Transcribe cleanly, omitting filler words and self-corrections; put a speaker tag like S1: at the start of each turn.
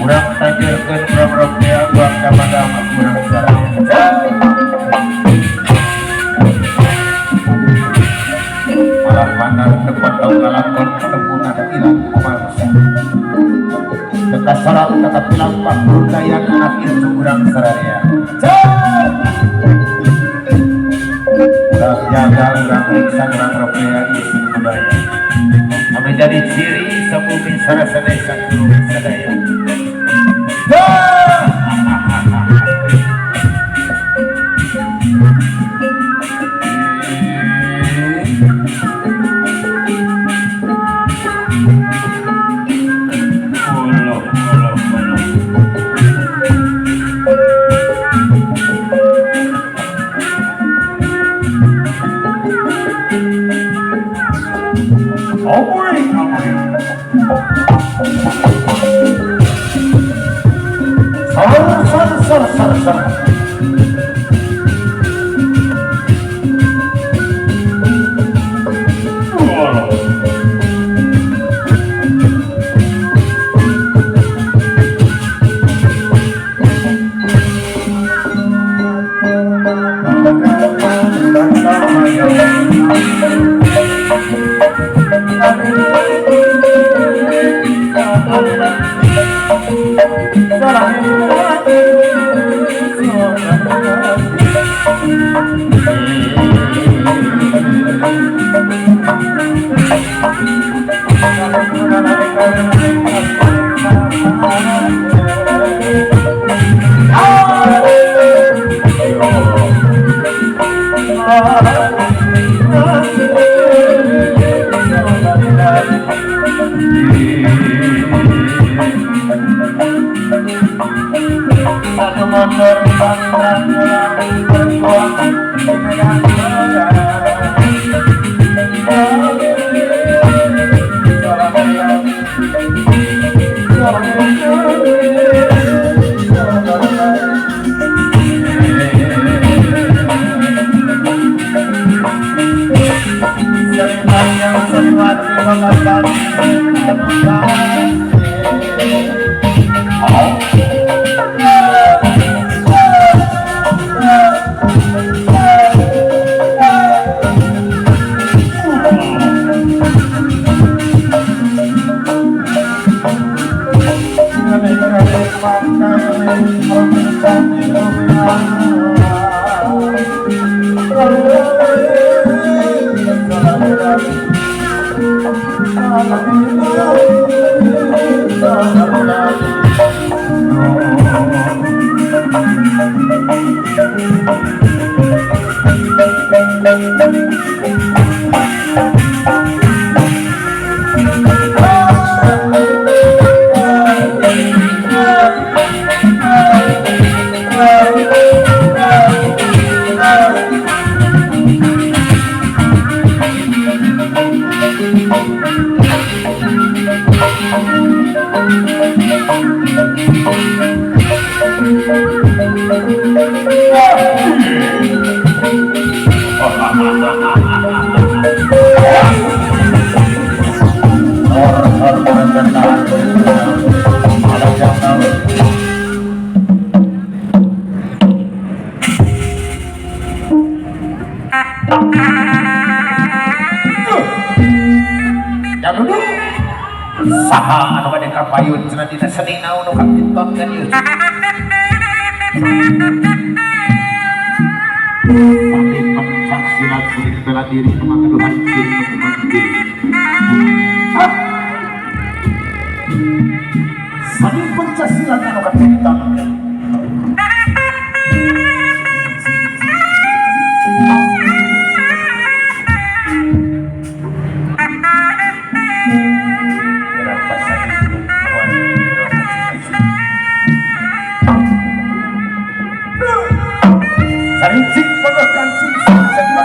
S1: Kurang tajarkan berapa-berapa buang dama-dama kurang suaranya. Malah pandang tempat tau ngalakon ketemu ada ilang kumangsa. Dekat sarang tetap lampak berdayan anak itu kurang saranya. Terjaga kurang riksa kurang rupanya isi budaya. Menjadi ciri sebumi sarasana ikan turun sadaya. Saha anu bade kapayun cenah dina seni naon nu kapiton kan ieu. Pati pencak silat seni bela diri kemangduhan diri kemangduhan. Seni pencak silat anu kapiton. Kancing pagkancing